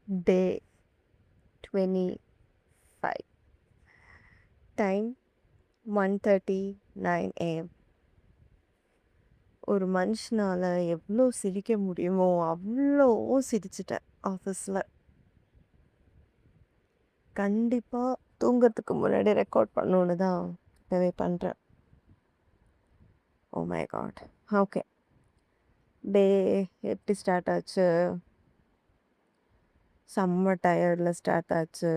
Day 25. Time 1:39 AM. ஒரு மனுஷனால எவ்ளோ சிரிக்க முடியுமோ, அவ்ளோ சிரிச்சுட்டேன் ஆஃபீஸ்ல. கண்டிப்பா தூங்கறதுக்கு முன்னாடி ரெக்கார்ட் பண்ணணும்னு தான் இப்பவே பண்றேன். Oh my god! Okay. Day எப்படி ஸ்டார்ட் ஆச்சு? செம்ம டயர்ட்ல ஸ்டார்ட் ஆச்சு.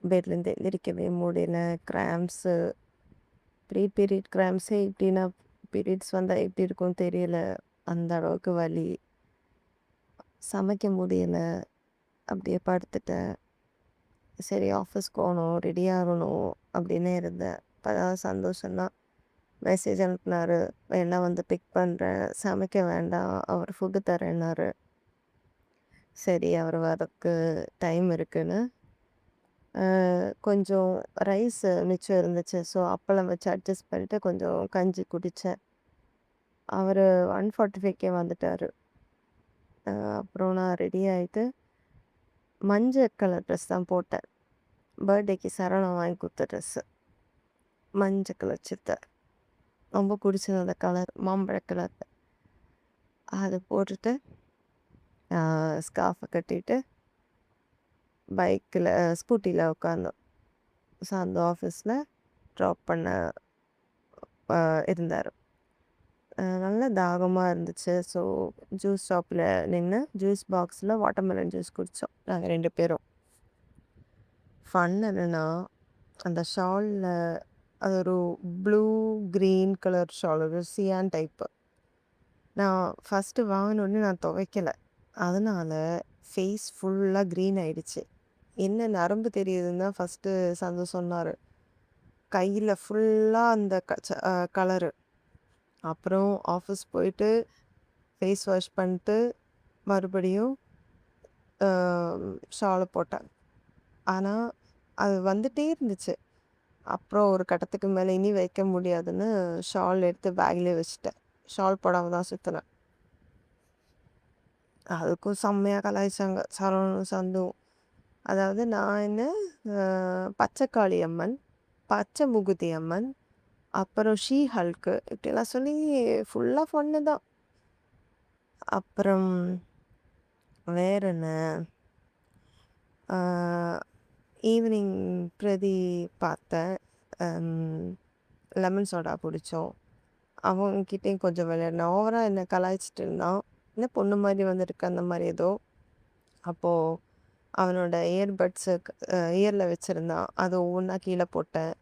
பெட்லேருந்து எந்திரிக்கவே முடியல. கிராம்ப்ஸு. ப்ரீ பீரியட் கிராம்ப்ஸே இப்படின்னா, பீரியட்ஸ் வந்தா எப்படி இருக்கும்னு தெரியல. அந்த அளவுக்கு வலி. சமைக்க முடியல. அப்படியே படுத்துட்டேன். சரி ஆஃபீஸ் போகணும், ரெடி ஆகணும் அப்படின்னு இருந்தேன். அப்பதான் சந்தோஷம் தான் மெசேஜ் அனுப்புனாரு. வேணா வந்து பிக் பண்ணுறேன். சமைக்க வேண்டாம். அவர் ஃபுட்டு தரேன்னாரு. சரி அவர் வரதுக்கு டைம் இருக்குன்னு கொஞ்சம் ரைஸ் மிச்சம் இருந்துச்சு. ஸோ அப்பளம் வச்சு அட்ஜஸ்ட் பண்ணிட்டு கொஞ்சம் கஞ்சி குடித்தேன். அவர் 1:45க்கே வந்துட்டார். அப்புறம் நான் ரெடி ஆகிட்டு மஞ்சள் கலர் ட்ரெஸ் தான் போட்டேன். பர்த்டேக்கு சரவணா வாங்கி கொடுத்த ட்ரெஸ்ஸு. மஞ்சள் கலர் சித்தர். ரொம்ப பிடிச்சது அந்த கலர். மாம்பழ கலர். அது போட்டுட்டு ஸ்கார்ஃபை கட்டிட்டு பைக்கில் ஸ்கூட்டியில் உட்காந்தோம். ஸோ அந்த ஆஃபீஸில் ட்ராப் பண்ண இருந்தார். நல்ல தாகமாக இருந்துச்சு. ஸோ ஜூஸ் ஷாப்பில் நின்று ஜூஸ் பாக்ஸில் வாட்டர்மெலன் ஜூஸ் குடித்தோம் நாங்கள் 2 பேரும். ஃபன் என்னென்னா அந்த ஷாலில் அது ஒரு ப்ளூ க்ரீன் கலர் ஷால், ஒரு சியான் டைப்பு. நான் ஃபஸ்ட்டு வாங்கினோடனே நான் துவைக்கலை. அதனால் ஃபேஸ் ஃபுல்லாக க்ரீன் ஆயிடுச்சு. என்ன நரம்பு தெரியுதுன்னு தான் ஃபஸ்ட்டு சந்தோஷ் சொன்னார். கையில் ஃபுல்லாக அந்த கலரு. அப்புறம் ஆஃபீஸ் போயிட்டு ஃபேஸ் வாஷ் பண்ணிட்டு மறுபடியும் ஷாலை போட்டேன். ஆனால் அது வந்துட்டே இருந்துச்சு. அப்புறம் ஒரு கட்டத்துக்கு மேலே இனி வைக்க முடியாதுன்னு ஷால் எடுத்து பேக்லேயே வச்சுட்டேன். ஷால் போடாமல் தான் சுற்றினேன். அதுக்கும் செம்மையாக கலாய்ச்சாங்க சரவணும் சந்தும். அதாவது நான் என்ன பச்சைக்காளி அம்மன், பச்சை முகுதி அம்மன், அப்புறம் ஷீ ஹல்க்கு இப்படிலாம் சொல்லி ஃபுல்லாக ஃபன்னு தான். அப்புறம் வேற என்ன, ஈவினிங் பிரதி பார்த்தேன். லெமன் சோடா பிடிச்சோம். அவங்கக்கிட்டேயும் கொஞ்சம் விளையாடினேன். ஓவராக என்னை கலாய்ச்சிட்டு இருந்தான். என்ன பொண்ணு மாதிரி வந்துருக்கு அந்த மாதிரி ஏதோ. அப்போது அவனோட இயர்பட்ஸு இயரில் வச்சுருந்தான். அது ஒவ்வொன்றா கீழே போட்டேன்.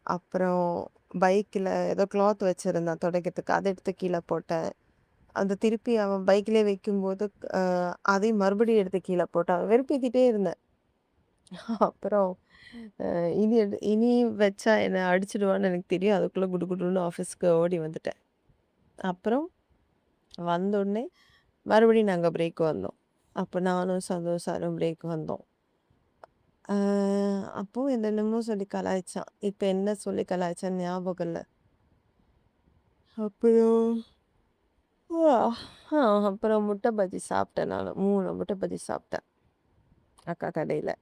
அப்புறம் பைக்கில் ஏதோ கிளாத் வச்சுருந்தான் துடைக்கிறதுக்கு, அதை எடுத்து கீழே போட்டேன். அந்த திருப்பி அவன் பைக்லேயே வைக்கும்போது அதையும் மறுபடியும் எடுத்து கீழே போட்டான். வெறுப்பேற்றிட்டே இருந்தேன். அப்புறம் இனி வச்சா என்னை அடிச்சிடுவான்னு எனக்கு தெரியும். அதுக்குள்ளே குடு குடுன்னு ஆஃபீஸ்க்கு ஓடி வந்துட்டேன். அப்புறம் வந்தோடனே மறுபடியும் நாங்கள் பிரேக் வந்தோம். அப்போ நானும் சந்தோஷ் சாரும் பிரேக் வந்தோம். அப்போது என்னென்னமோ சொல்லி கலாய்ச்சான். இப்போ என்ன சொல்லி கலாய்ச்சான்னு ஞாபகம் இல்லை. அப்புறம் அப்புறம் முட்டை பஜ்ஜி சாப்பிட்டேன். நான் 3 முட்டை பஜ்ஜி சாப்பிட்டேன் அக்கா கடையில்.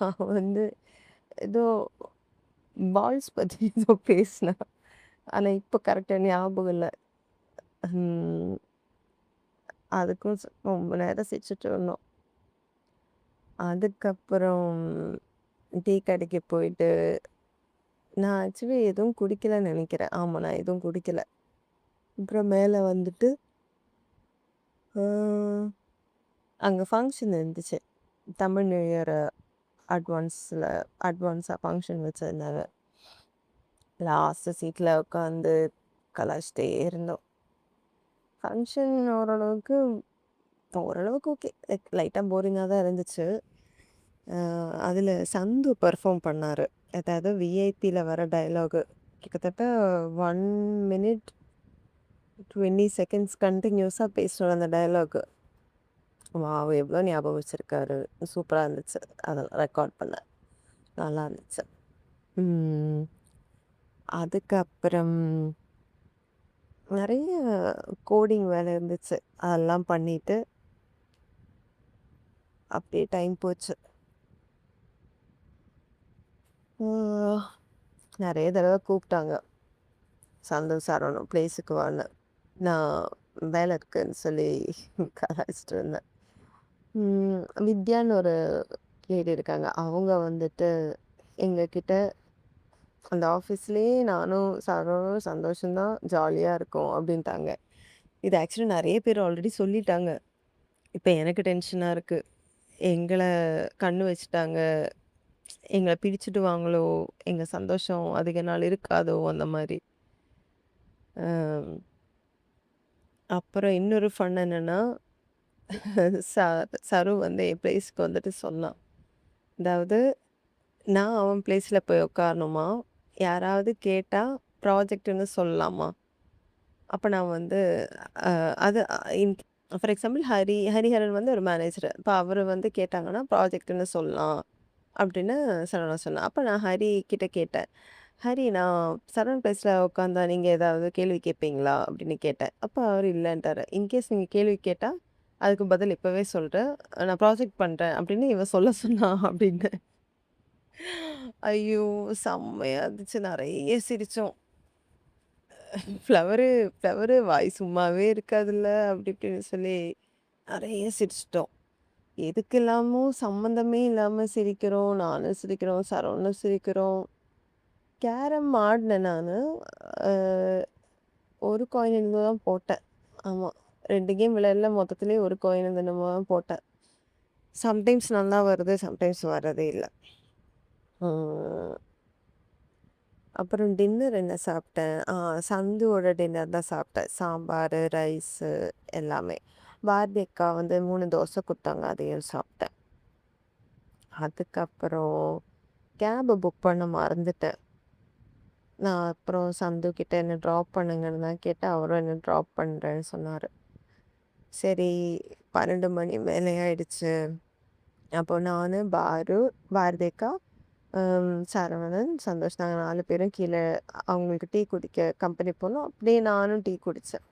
அவன் வந்து ஏதோ பால்ஸ் பற்றி ஏதோ பேசினான். ஆனால் இப்போ கரெக்டாக ஞாபகம் இல்லை. அதுக்கும் ரொம்ப நேரம் சிரிச்சுட்டு இருந்தோம். அதுக்கப்புறம் டீ கடைக்கு போயிட்டு நான் ஆக்சுவலி எதுவும் குடிக்கலன்னு நினைக்கிறேன். ஆமாம், நான் எதுவும் குடிக்கலை. அப்புறம் மேலே வந்துட்டு அங்கே ஃபங்க்ஷன் இருந்துச்சு. தமிழ் நியூ இயர் அட்வான்ஸாக ஃபங்க்ஷன் வச்சதுனால லாஸ்ட்டு சீட்டில் உட்காந்து கலாச்சிட்டே இருந்தோம். ஃபங்க்ஷன் ஓரளவுக்கு ஓகே. லைட்டாக போரிங்காக தான் இருந்துச்சு. அதில் சந்து பெர்ஃபார்ம் பண்ணார். அதாவது விஐபியில் வர டயலாகு கிட்டத்தட்ட 1 minute 20 seconds கண்டினியூஸாக பேசுகிற அந்த டயலாகு. வாவ்! எவ்வளோ ஞாபகம் வச்சுருக்காரு. சூப்பராக இருந்துச்சு. அதெல்லாம் ரெக்கார்ட் பண்ணேன். நல்லா இருந்துச்சு. அதுக்கப்புறம் நெறைய கோடிங் வேலை இருந்துச்சு. அதெல்லாம் பண்ணிட்டு அப்படியே டைம் போச்சு. நெறைய தடவ கூப்பிட்டாங்க. சந்தோஷ், சரவணன் பிளேஸுக்கு வான்னு. நான் வேலை இருக்குன்னு சொல்லி கலாய்ச்சிட்டு இருந்தேன். வித்யான்னு ஒரு லேடி இருக்காங்க. அவங்க வந்துட்டு எங்ககிட்ட அந்த ஆஃபீஸ்லயே நானும் சரவணும் சந்தோஷம் தான் ஜாலியா இருக்கோம் அப்படின்ட்டாங்க. இது ஆக்சுவலி நெறைய பேர் ஆல்ரெடி சொல்லிட்டாங்க. இப்ப எனக்கு டென்ஷனா இருக்கு. எங்கள கண்ணு வச்சுட்டாங்க. எங்கள பிரிச்சுடுவாங்களோ! எங்க சந்தோஷம் அதிக நாள் இருக்காதோ! அந்த மாரி. அ அப்புறம் இன்னொரு ஃபன் என்னன்னா, ச சரு வந்து என் பிளேஸ்க்கு வந்துட்டு சொன்னான். அதாவது நான் அவன் பிளேஸ்ல போய் உட்காரணுமா? யாராவது கேட்டா ப்ராஜெக்ட்ன்னு சொல்லலாமா? அப்ப நான் வந்து அ அது இன் ஃபார் எக்ஸாம்பிள் ஹரிஹரன் வந்து ஒரு மேனேஜர். இப்ப அவரு வந்து கேட்டாங்கன்னா, ப்ராஜெக்ட்ன்னு சொல்லலாம். அப்படின்னு சரவணா சொன்னான். அப்ப நான் ஹரி கிட்ட கேட்டேன். ஹரி, நான் சரவணன் பிளேஸ்ல உட்காந்தா நீங்க ஏதாவது கேள்வி கேட்பீங்களா? அப்படின்னு கேட்டேன். அப்ப அவரு இல்லன்ட்டாரு. இன்கேஸ் நீங்க கேள்வி கேட்டா, அதுக்கு பதில் இப்பவே சொல்றேன். நான் ப்ராஜெக்ட் பண்றேன் அப்படின்னு இவன் சொல்ல சொன்னான் அப்படின்னு. ஐயோ! செம்மையா இருந்துச்சு. நெறைய சிரிச்சோம். ஃப்ளவரு ஃப்ளவரு வாய் சும்மாவே இருக்காதுல்ல, அப்படி இப்படின்னு சொல்லி நெறைய சிரிச்சுட்டோம். எதுக்கு இல்லாமோ சம்மந்தமே இல்லாம சிரிக்கிறோம். நானும் சிரிக்கிறோம், சரவணும் சிரிக்கிறோம். கேரம் ஆடுனேன் நானு. அ ஒரு காயின் என்னமோ தான் போட்டேன். ஆமா. 2 கேம் விளையாடல. மொத்தத்திலேயே ஒரு காயின் என்னமோ தான் போட்டேன். சம்டைம்ஸ் நல்லா வருது, சம்டைம்ஸ் வரதே இல்ல. ம். அப்புறம் டின்னர் என்ன சாப்பிட்டேன்? சந்துவோட டின்னர் தான் சாப்பிட்டேன். சாம்பாரு, ரைஸு எல்லாமே. பாரதி அக்கா வந்து 3 தோசை குடுத்தாங்க. அதையும் சாப்பிட்டேன். அதுக்கப்புறம் கேப் புக் பண்ண மறந்துட்டேன். நான் அப்புறம் சந்து கிட்ட என்ன ட்ராப் பண்ணுங்கன்னு தான் கேட்டேன். அவரும் என்ன ட்ராப் பண்றேன்னு சொன்னாரு. சரி, 12 மணி மேலே ஆயிடுச்சு. அப்போ நானு, பாரதி அக்கா, சரவணன், சந்தோஷ் நாங்க 4 பேரும் கீழ அவங்களுக்கு டீ குடிக்க கம்பெனி போனோம். அப்படியே நானும் டீ குடிச்சேன்.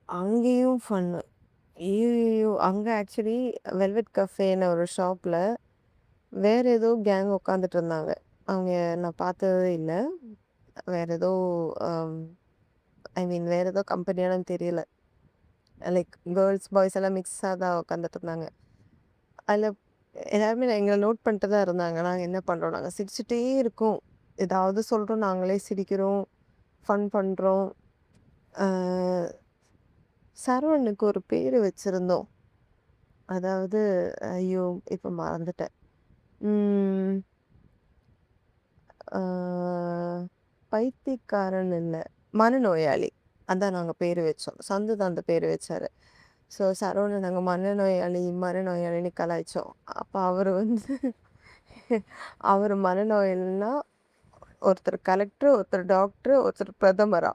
அங்கேயும் ஃபன்னு. ஐய்யய்யோ! அங்க ஆக்சுவலி வெல்வெட் கஃபேன்னு ஒரு ஷாப்ல வேற ஏதோ கேங் உட்காந்துட்டு இருந்தாங்க. அவங்க நான் பார்த்ததே இல்ல. வேற ஏதோ அம் ஐ மீன் வேற ஏதோ கம்பெனியான்னு தெரியல. லைக் கேர்ல்ஸ், பாய்ஸ் எல்லாம் மிக்ஸா தான் உட்காந்துட்டு இருந்தாங்க. அதில எல்லாருமே எங்கள நோட் பண்ணிட்டு தான் இருந்தாங்க. நாங்க என்ன பண்றோம், நாங்க சிரிச்சுட்டே இருக்கோம். ஏதாவது சொல்றோம், நாங்களே சிரிக்கிறோம், ஃபன் பண்றோம். அ சரவணனுக்கு ஒரு பேரு வச்சிருந்தோம். அதாவது ஐயோ! இப்ப மறந்துட்டேன். ம். ஆ பைத்தியக்காரன் இல்ல. மனநோயாளி. அதான் நாங்க பேரு வச்சோம். சந்து தான் அந்த பேரு வச்சாரு. ஸோ சரவணன் நாங்க மனநோயாளி, மனநோயாளின்னு கலாய்ச்சோம். அப்ப அவரு வந்து அவரு மனநோயாளின்னா, ஒருத்தர் கலெக்டர், ஒருத்தர் டாக்டர், ஒருத்தர் பிரதமரா,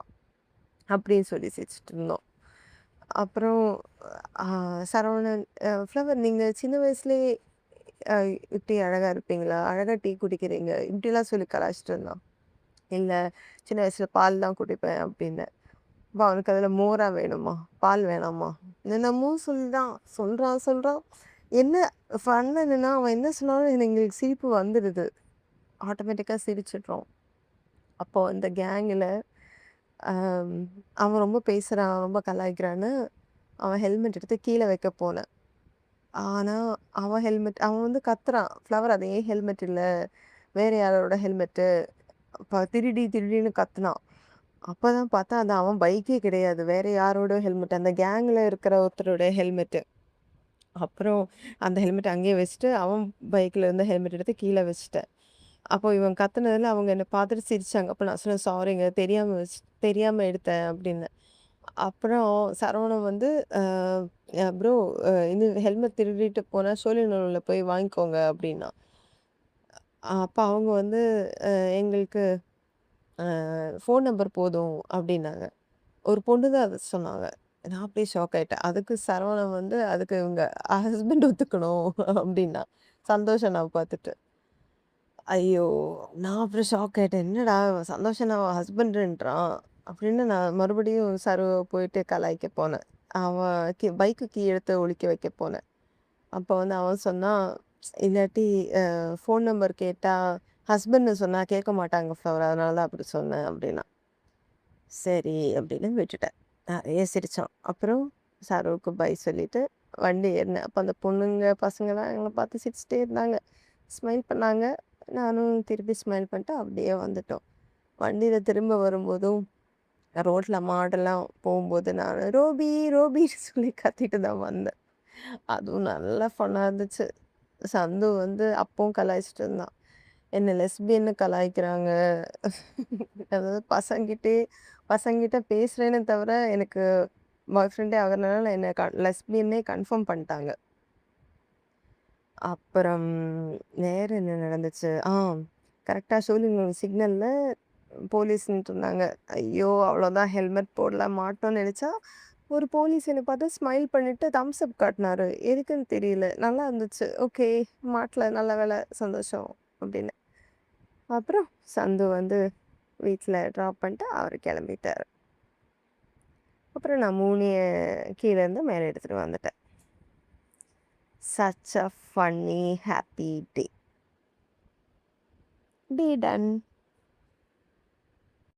அப்படின்னு சொல்லி சிரிச்சுட்டு இருந்தோம். அப்புறம் அ சரவணன், "ஃப்ளவர், நீங்க சின்ன வயசுலயே அ இப்படி அழகா இருப்பீங்களா? அழகா டீ குடிக்கிறீங்க." இப்படிலாம் சொல்லி கலாய்ச்சிட்டு இருந்தான். "இல்ல, சின்ன வயசுல பால் தான் குடிப்பேன்" அப்படின்னேன். "அப்ப அவனுக்கு அதுல மோரா வேணுமா? பால் வேணாமா?" என்னென்னமோ சொல்றான், சொல்றான், சொல்றான். என்ன ஃபன் என்னன்னா, அவன் என்ன சொன்னாலும் எங்களுக்கு சிரிப்பு வந்துடுது. ஆட்டோமேட்டிக்கா சிரிச்சுடுறோம். அப்போ இந்த கேங்குல அம் அவன் ரொம்ப பேசுறான், ரொம்ப கலாய்க்கிறான்னு, அவன் ஹெல்மெட் எடுத்து கீழ வைக்க போனேன். ஆனா, அவன் வந்து கத்துறான். "ஃப்ளவர், அது என் ஹெல்மெட் இல்ல. வேற யாரோட ஹெல்மெட்டு." திருடி திருடின்னு கத்துனான். அப்பதான் பார்த்தா, அது அவன் பைக்கே கிடையாது. வேற யாரோட ஹெல்மெட். அந்த கேங்ல இருக்கிற ஒருத்தரோட ஹெல்மெட்டு. அப்புறம் அந்த ஹெல்மெட்ட அங்கேயே வச்சுட்டு, அவன் பைக்ல இருந்த ஹெல்மெட் எடுத்து கீழ வச்சுட்டேன். அப்போ இவன் கத்துனதுல அவங்க என்ன பார்த்துட்டு சிரிச்சாங்க. அப்ப நான் சொன்னேன், "சாரிங்க, தெரியாம எடுத்தேன்" அப்படின்னு. அப்புறம் சரவணன் வந்து, "அ ப்ரோ, இது ஹெல்மெட் திருடிட்டு போனா சோழிங்கநல்லூர்ல போய் வாங்கிக்கோங்க" அப்படின்னான். அப்ப அவங்க வந்து எங்களுக்கு ஃபோன் நம்பர் போதும் அப்படின்னாங்க. ஒரு பொண்ணு தான் அத சொன்னாங்க. நான் அப்படியே ஷாக் ஆயிட்டேன். அதுக்கு சரவணன் வந்து, "அதுக்கு இவங்க ஹஸ்பண்ட் ஒத்துக்கணும்" அப்படின்னான். சந்தோஷ் அண்ணாவ பார்த்துட்டு. ஐயோ! நான் அப்புறம் ஷாக் ஆயிட்டேன். என்னடா சந்தோஷ் அண்ணாவ ஹஸ்பண்டுன்றான். அப்படின்னு நான் மறுபடியும் சருவ போயிட்டு கலாய்க்க போனேன். அவன் பைக்கு கீ எடுத்து ஒளிக்க வைக்க போனேன். அப்போ வந்து அவன் சொன்னான், இல்லாட்டி ஃபோன் நம்பர் கேட்டா ஹஸ்பண்ட்ன்னு சொன்னா கேட்க மாட்டாங்க ஃப்ளவர். அதனால தான் அப்படி சொன்னேன் அப்படின்னா. சரி அப்படின்னு விட்டுட்டேன். நெறைய சிரிச்சோம். அப்புறம் சரோவுக்கு பை சொல்லிட்டு வண்டி ஏறினேன். அப்போ அந்த பொண்ணுங்க, பசங்கலாம் எங்கள பார்த்து சிரிச்சுட்டே இருந்தாங்க. ஸ்மைல் பண்ணாங்க. நானும் திருப்பி ஸ்மைல் பண்ணிட்டு அப்படியே வந்துட்டோம். வண்டியில திரும்ப வரும்போதும் ரோட்ல மாடெல்லாம் போகும்போது நான் ரோபி ரோபின்னு சொல்லி கத்திட்டு தான் வந்தேன். அதுவும் நல்ல ஃபன்னா இருந்துச்சு. சந்து வந்து அப்பவும் கலாய்ச்சிட்டு இருந்தான். என்ன லெஸ்பியன்னு கலாய்க்கிறாங்க. அதாவது பசங்கிட்ட பேசுறேனே தவிர எனக்கு பாய் ஃப்ரெண்டே ஆகுறனால என்ன லெஸ்பியன்னே கன்ஃபார்ம் பண்ணிட்டாங்க. அப்புறம் வேற என்ன நடந்துச்சு? கரெக்ட்டா ஷோலிங்கர் சிக்னல்ல போலீஸ் நின்னுட்டுருந்தாங்க. ஐயோ! அவ்வளோதான் ஹெல்மெட் போடல மாட்டோம்னு நெனச்சா, ஒரு போலீஸ் என்ன பார்த்து ஸ்மைல் பண்ணிட்டு தம்ஸ் அப் காட்டுனாரு. எதுக்குன்னு தெரியல. நல்லா இருந்துச்சு. ஓகே மாட்டல நல்ல வேளை சந்தோஷம் அப்படின்னு. அப்புறம் சந்து வந்து வீட்ல ட்ராப் பண்ணிட்டு அவரு கெளம்பிட்டாரு. அப்புறம் நான் மூணிய கீழேருந்து மேல எடுத்துட்டு வந்துட்டேன். Such a funny, happy day. Be done.